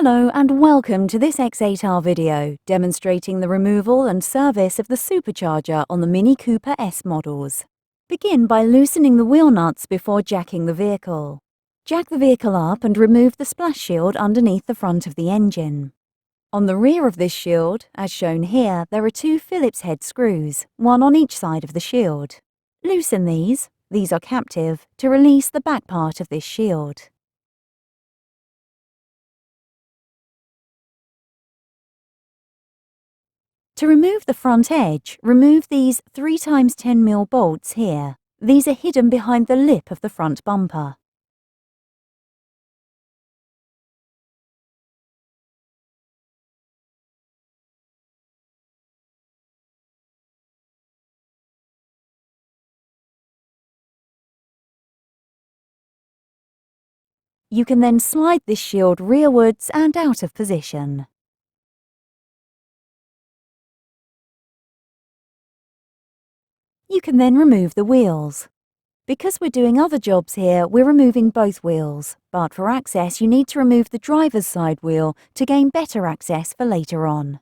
Hello and welcome to this X8R video demonstrating the removal and service of the supercharger on the Mini Cooper S models. Begin by loosening the wheel nuts before jacking the vehicle. Jack the vehicle up and remove the splash shield underneath the front of the engine. On the rear of this shield, as shown here, there are two Phillips head screws, one on each side of the shield. Loosen these are captive, to release the back part of this shield. To remove the front edge, remove these 3x10mm bolts here. These are hidden behind the lip of the front bumper. You can then slide this shield rearwards and out of position. You can then remove the wheels. Because we're doing other jobs here, we're removing both wheels, but for access you need to remove the driver's side wheel to gain better access for later on.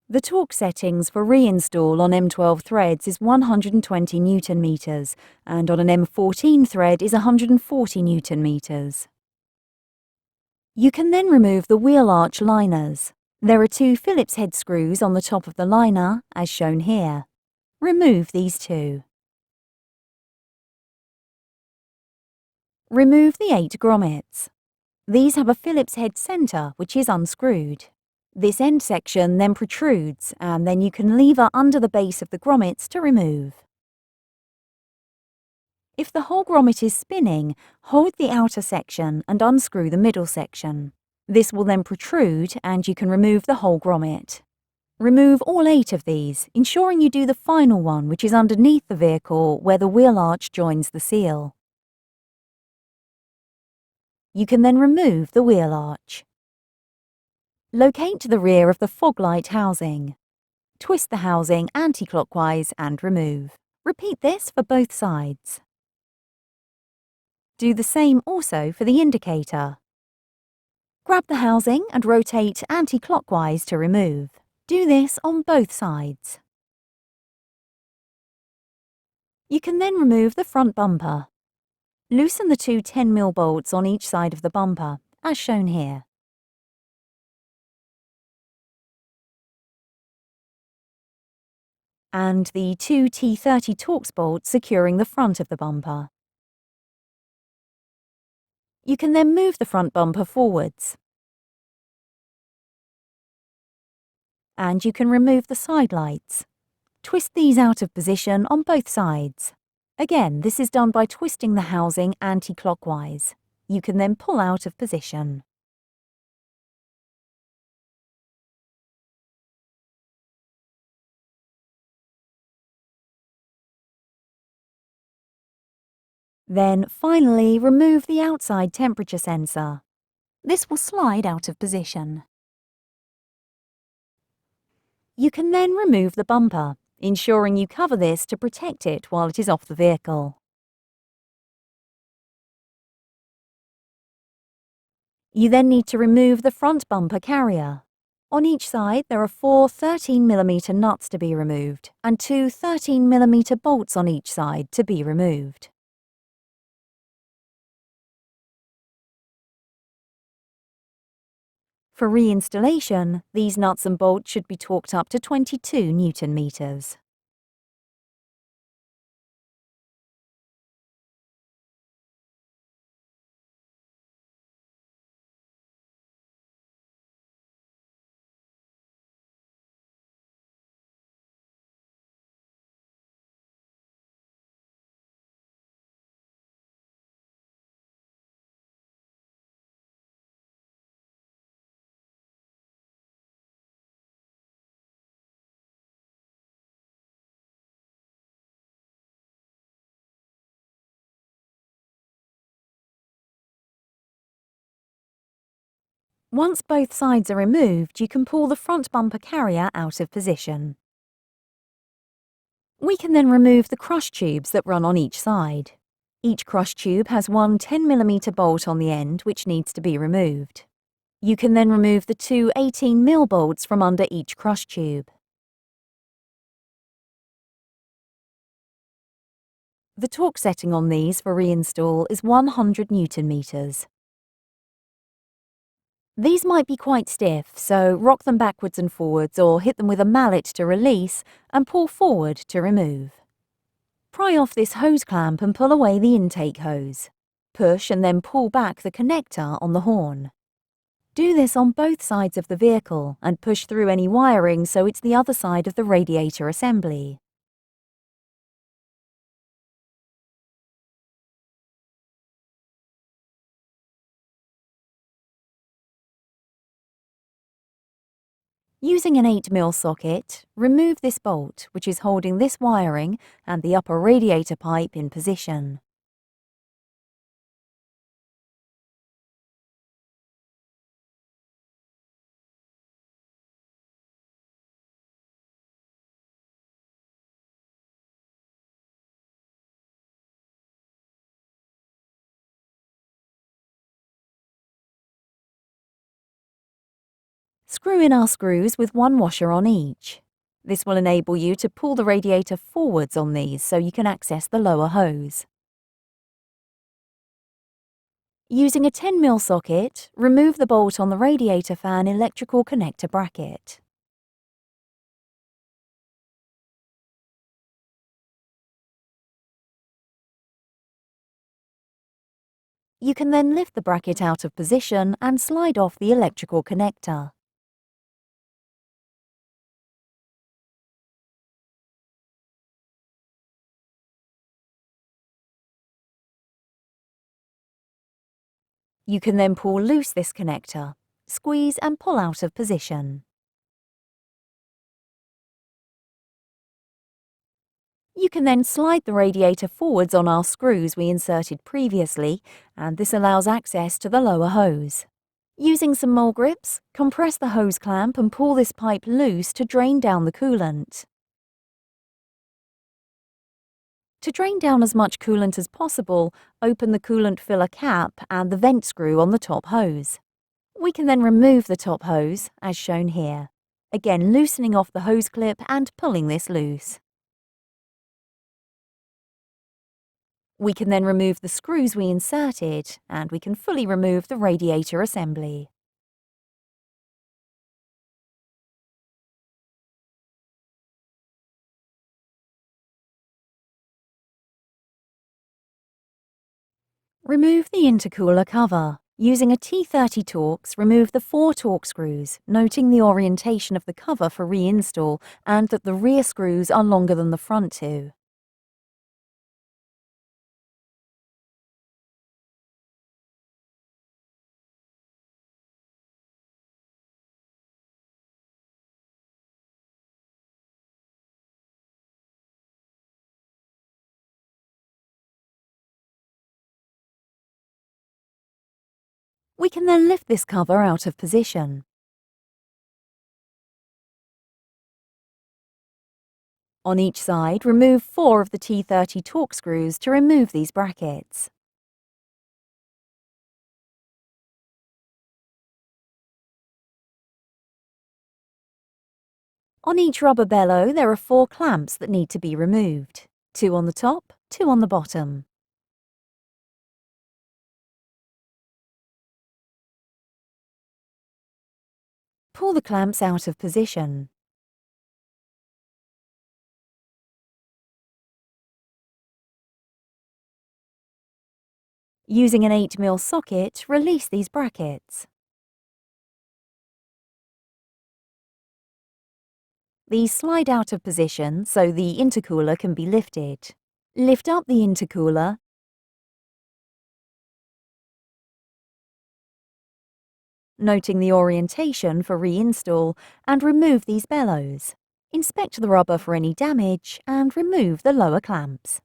The torque settings for reinstall on M12 threads is 120 Newton meters, and on an M14 thread is 140 Newton meters. You can then remove the wheel arch liners. There are two Phillips head screws on the top of the liner, as shown here. Remove these two. Remove the 8 grommets. These have a Phillips head centre which is unscrewed. This end section then protrudes and then you can lever under the base of the grommets to remove. If the whole grommet is spinning, hold the outer section and unscrew the middle section. This will then protrude and you can remove the whole grommet. Remove all 8 of these, ensuring you do the final one which is underneath the vehicle where the wheel arch joins the seal. You can then remove the wheel arch. Locate the rear of the fog light housing. Twist the housing anti-clockwise and remove. Repeat this for both sides. Do the same also for the indicator. Grab the housing and rotate anti-clockwise to remove. Do this on both sides. You can then remove the front bumper. Loosen the two 10mm bolts on each side of the bumper, as shown here. And the two T30 torx bolts securing the front of the bumper. You can then move the front bumper forwards. And you can remove the side lights. Twist these out of position on both sides. Again, this is done by twisting the housing anti-clockwise. You can then pull out of position. Then, finally, remove the outside temperature sensor. This will slide out of position. You can then remove the bumper, ensuring you cover this to protect it while it is off the vehicle. You then need to remove the front bumper carrier. On each side there are 4 13mm nuts to be removed and 2 13mm bolts on each side to be removed. For reinstallation, these nuts and bolts should be torqued up to 22 Newton meters. Once both sides are removed, you can pull the front bumper carrier out of position. We can then remove the crush tubes that run on each side. Each crush tube has one 10mm bolt on the end which needs to be removed. You can then remove the two 18mm bolts from under each crush tube. The torque setting on these for reinstall is 100 Newton meters. These might be quite stiff, so rock them backwards and forwards or hit them with a mallet to release and pull forward to remove. Pry off this hose clamp and pull away the intake hose. Push and then pull back the connector on the horn. Do this on both sides of the vehicle and push through any wiring so it's the other side of the radiator assembly. Using an 8mm socket, remove this bolt, which is holding this wiring and the upper radiator pipe in position. Screw in our screws with one washer on each. This will enable you to pull the radiator forwards on these so you can access the lower hose. Using a 10mm socket, remove the bolt on the radiator fan electrical connector bracket. You can then lift the bracket out of position and slide off the electrical connector. You can then pull loose this connector, squeeze and pull out of position. You can then slide the radiator forwards on our screws we inserted previously, and this allows access to the lower hose. Using some mole grips, compress the hose clamp and pull this pipe loose to drain down the coolant. To drain down as much coolant as possible, open the coolant filler cap and the vent screw on the top hose. We can then remove the top hose, as shown here. Again, loosening off the hose clip and pulling this loose. We can then remove the screws we inserted, and we can fully remove the radiator assembly. Remove the intercooler cover. Using a T30 Torx, remove the 4 Torx screws, noting the orientation of the cover for reinstall and that the rear screws are longer than the front two. We can then lift this cover out of position. On each side, remove 4 of the T30 Torx screws to remove these brackets. On each rubber bellow, there are 4 clamps that need to be removed. 2 on the top, 2 on the bottom. Pull the clamps out of position. Using an 8mm socket, release these brackets. These slide out of position so the intercooler can be lifted. Lift up the intercooler, noting the orientation for reinstall, and remove these bellows. Inspect the rubber for any damage and remove the lower clamps.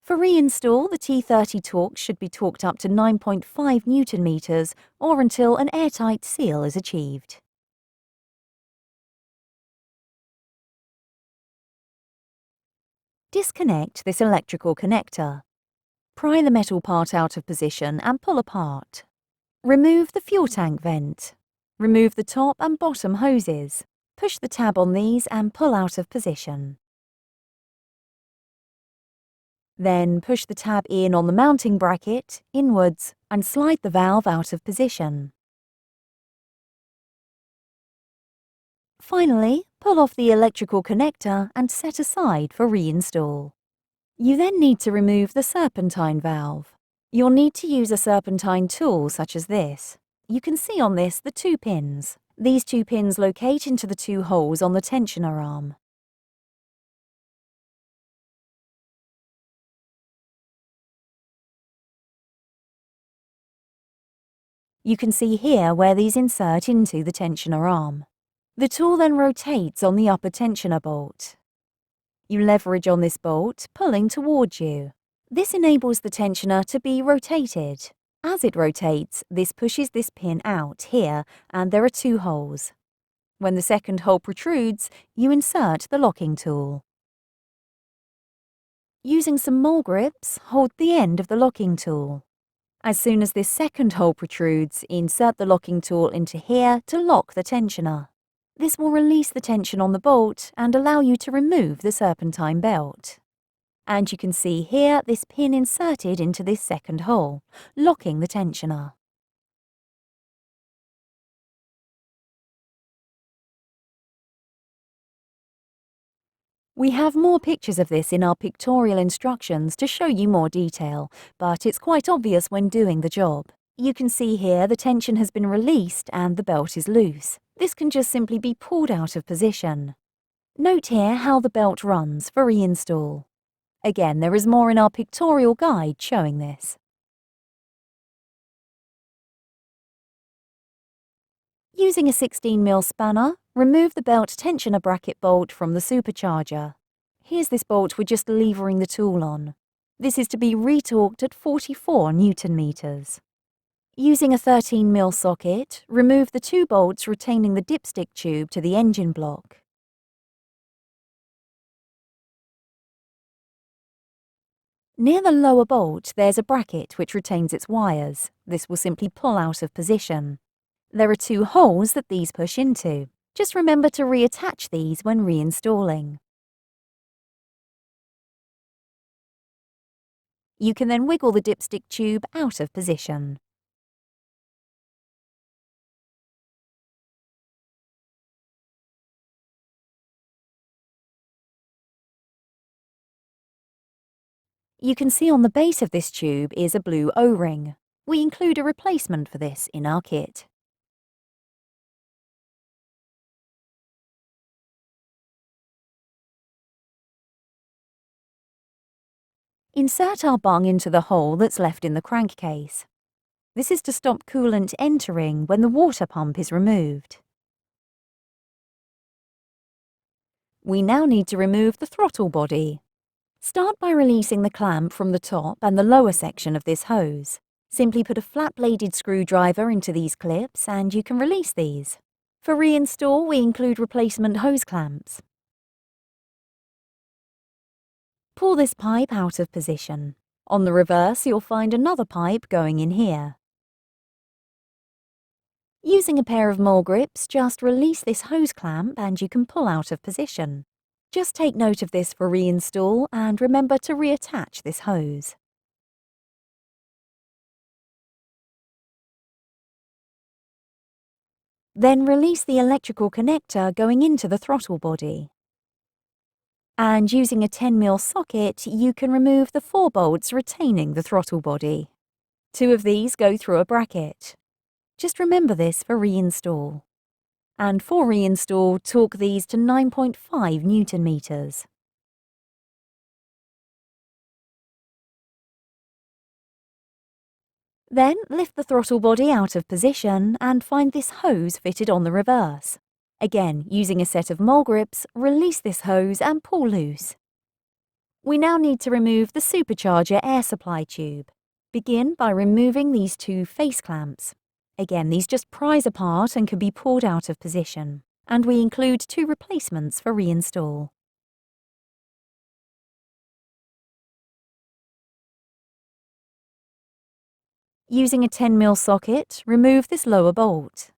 For reinstall, the T30 Torx should be torqued up to 9.5 Newton meters or until an airtight seal is achieved. Disconnect this electrical connector. Pry the metal part out of position and pull apart. Remove the fuel tank vent. Remove the top and bottom hoses. Push the tab on these and pull out of position. Then push the tab in on the mounting bracket, inwards, and slide the valve out of position. Finally, pull off the electrical connector and set aside for reinstall. You then need to remove the serpentine valve. You'll need to use a serpentine tool such as this. You can see on this the 2 pins. These 2 pins locate into the 2 holes on the tensioner arm. You can see here where these insert into the tensioner arm. The tool then rotates on the upper tensioner bolt. You leverage on this bolt, pulling towards you. This enables the tensioner to be rotated. As it rotates, this pushes this pin out here, and there are 2 holes. When the second hole protrudes, you insert the locking tool. Using some mole grips, hold the end of the locking tool. As soon as this second hole protrudes, insert the locking tool into here to lock the tensioner. This will release the tension on the bolt and allow you to remove the serpentine belt. And you can see here this pin inserted into this second hole, locking the tensioner. We have more pictures of this in our pictorial instructions to show you more detail, but it's quite obvious when doing the job. You can see here the tension has been released and the belt is loose. This can just simply be pulled out of position. Note here how the belt runs for reinstall. Again, there is more in our pictorial guide showing this. Using a 16mm spanner, remove the belt tensioner bracket bolt from the supercharger. Here's this bolt we're just levering the tool on. This is to be retorqued at 44 Newton meters. Using a 13mm socket, remove the 2 bolts retaining the dipstick tube to the engine block. Near the lower bolt, there's a bracket which retains its wires. This will simply pull out of position. There are 2 holes that these push into. Just remember to reattach these when reinstalling. You can then wiggle the dipstick tube out of position. You can see on the base of this tube is a blue O-ring. We include a replacement for this in our kit. Insert our bung into the hole that's left in the crankcase. This is to stop coolant entering when the water pump is removed. We now need to remove the throttle body. Start by releasing the clamp from the top and the lower section of this hose. Simply put a flat-bladed screwdriver into these clips and you can release these. For reinstall, we include replacement hose clamps. Pull this pipe out of position. On the reverse, you'll find another pipe going in here. Using a pair of mole grips, just release this hose clamp and you can pull out of position. Just take note of this for reinstall and remember to reattach this hose. Then release the electrical connector going into the throttle body. And using a 10mm socket, you can remove the 4 bolts retaining the throttle body. 2 of these go through a bracket. Just remember this for reinstall. And for reinstall, torque these to 9.5 Newton meters. Then lift the throttle body out of position and find this hose fitted on the reverse. Again, using a set of mole grips, release this hose and pull loose. We now need to remove the supercharger air supply tube. Begin by removing these 2 face clamps. Again, these just prise apart and can be pulled out of position. And we include 2 replacements for reinstall. Using a 10mm socket, remove this lower bolt.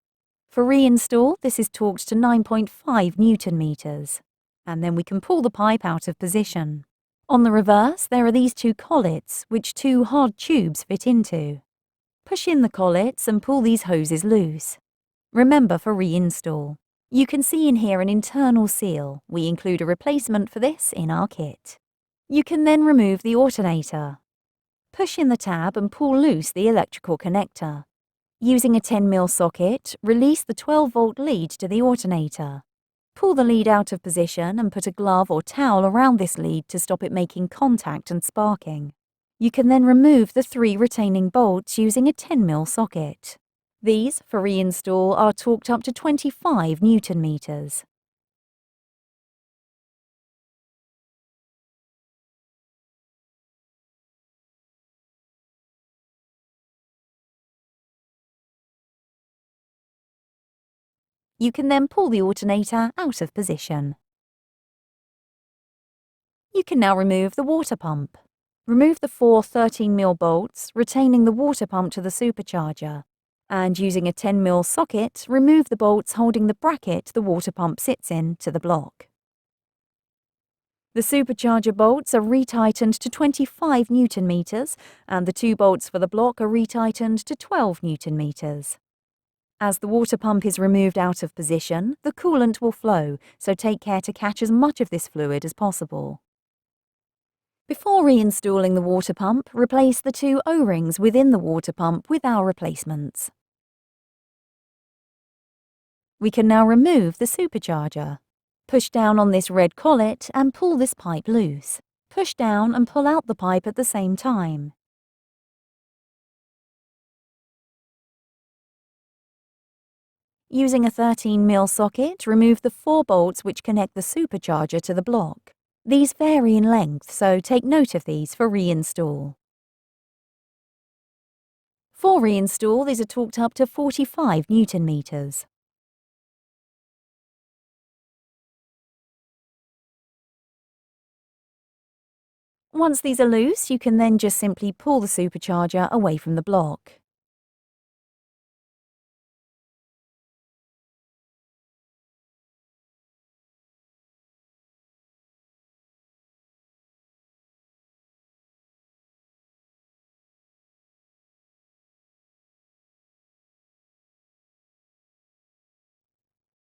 For reinstall, this is torqued to 9.5 Newton meters. And then we can pull the pipe out of position. On the reverse, there are these two collets, which two hard tubes fit into. Push in the collets and pull these hoses loose. Remember, for reinstall, you can see in here an internal seal. We include a replacement for this in our kit. You can then remove the alternator. Push in the tab and pull loose the electrical connector. Using a 10mm socket, release the 12-volt lead to the alternator. Pull the lead out of position and put a glove or towel around this lead to stop it making contact and sparking. You can then remove the 3 retaining bolts using a 10mm socket. These, for reinstall, are torqued up to 25 Newton meters. You can then pull the alternator out of position. You can now remove the water pump. Remove the 4 13mm bolts, retaining the water pump to the supercharger. And using a 10mm socket, remove the bolts holding the bracket the water pump sits in to the block. The supercharger bolts are retightened to 25 Newton meters, and the 2 bolts for the block are retightened to 12 Newton meters. As the water pump is removed out of position, the coolant will flow, so take care to catch as much of this fluid as possible. Before reinstalling the water pump, replace the 2 O-rings within the water pump with our replacements. We can now remove the supercharger. Push down on this red collet and pull this pipe loose. Push down and pull out the pipe at the same time. Using a 13mm socket, remove the 4 bolts which connect the supercharger to the block. These vary in length, so take note of these for reinstall. For reinstall, these are torqued up to 45 Newton meters. Once these are loose, you can then just simply pull the supercharger away from the block.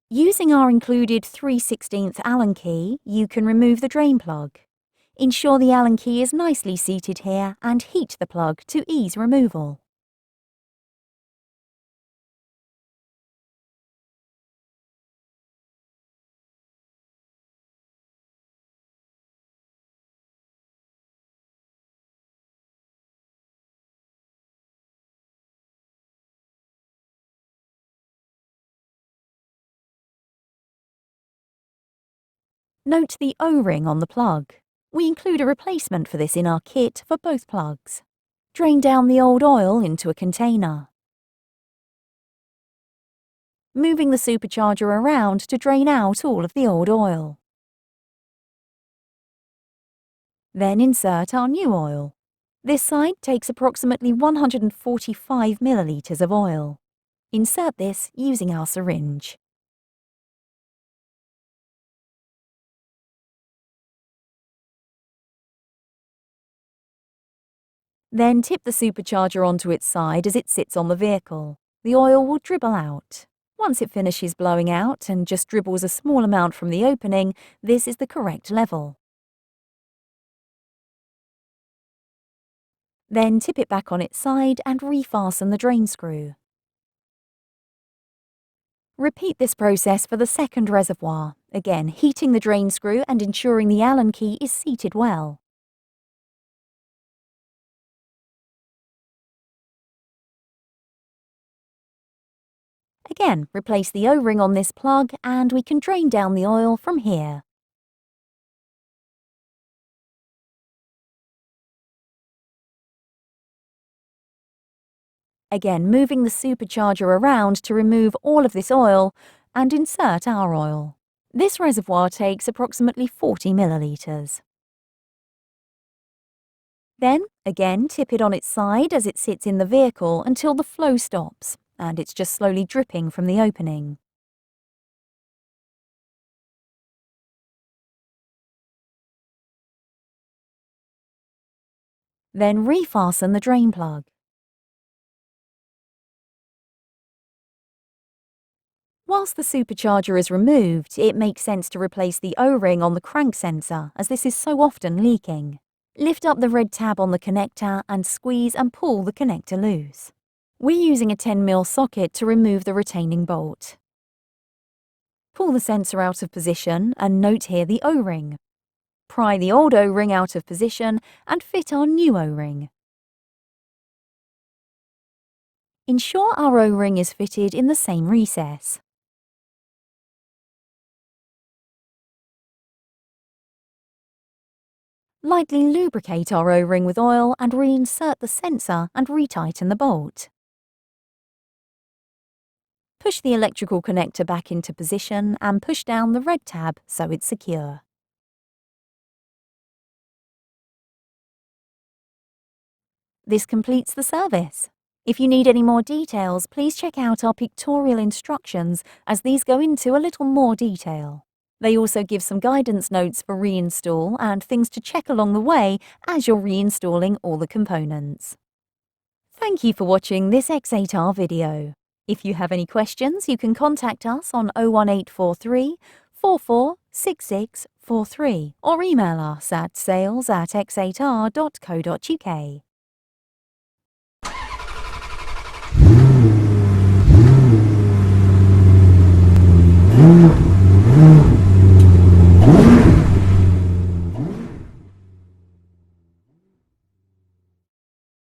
Using our included 3/16 Allen key, you can remove the drain plug. Ensure the Allen key is nicely seated here and heat the plug to ease removal. Note the O-ring on the plug. We include a replacement for this in our kit for both plugs. Drain down the old oil into a container. Moving the supercharger around to drain out all of the old oil. Then insert our new oil. This side takes approximately 145 milliliters of oil. Insert this using our syringe. Then tip the supercharger onto its side as it sits on the vehicle. The oil will dribble out. Once it finishes blowing out and just dribbles a small amount from the opening, this is the correct level. Then tip it back on its side and refasten the drain screw. Repeat this process for the second reservoir, again heating the drain screw and ensuring the Allen key is seated well. Again, replace the O-ring on this plug and we can drain down the oil from here. Again, moving the supercharger around to remove all of this oil and insert our oil. This reservoir takes approximately 40 milliliters. Then, again, tip it on its side as it sits in the vehicle until the flow stops. and it's just slowly dripping from the opening. Then refasten the drain plug. Whilst the supercharger is removed, it makes sense to replace the O-ring on the crank sensor, as this is so often leaking. Lift up the red tab on the connector and squeeze and pull the connector loose. We're using a 10mm socket to remove the retaining bolt. Pull the sensor out of position and note here the O-ring. Pry the old O-ring out of position and fit our new O-ring. Ensure our O-ring is fitted in the same recess. Lightly lubricate our O-ring with oil and reinsert the sensor and retighten the bolt. Push the electrical connector back into position and push down the red tab so it's secure. This completes the service. If you need any more details, please check out our pictorial instructions, as these go into a little more detail. They also give some guidance notes for reinstall and things to check along the way as you're reinstalling all the components. Thank you for watching this X8R video. If you have any questions, you can contact us on 01843 446643 or email us at sales@x8r.co.uk.